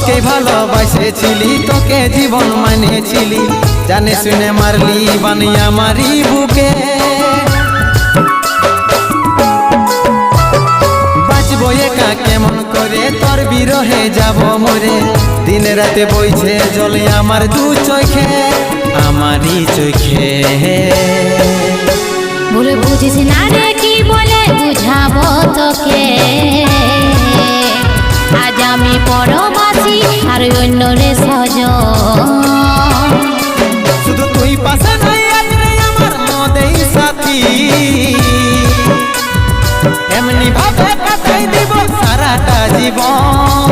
তোকে ভালোবাসেছিলি, তোকে জীবন মানেছিলি, জানে শুনে মারলি বানিয়া মারি বুকে। বাঁচবো একা কেমন করে, তোর বিরহে যাব মরে, দিন রাতে বইছে জলে আমার দু চোখে, আমারই চোখে। বলে বুঝিস না রে কি বলে বুঝাবো তোকে, আজ আমি পরবাসী আর অন্য রে সজন। শুধু তুই পাশে নাই আজ রে আমার মদেই সাথী, এমনি ভাবে কাটাই দিব সারাটা জীবন।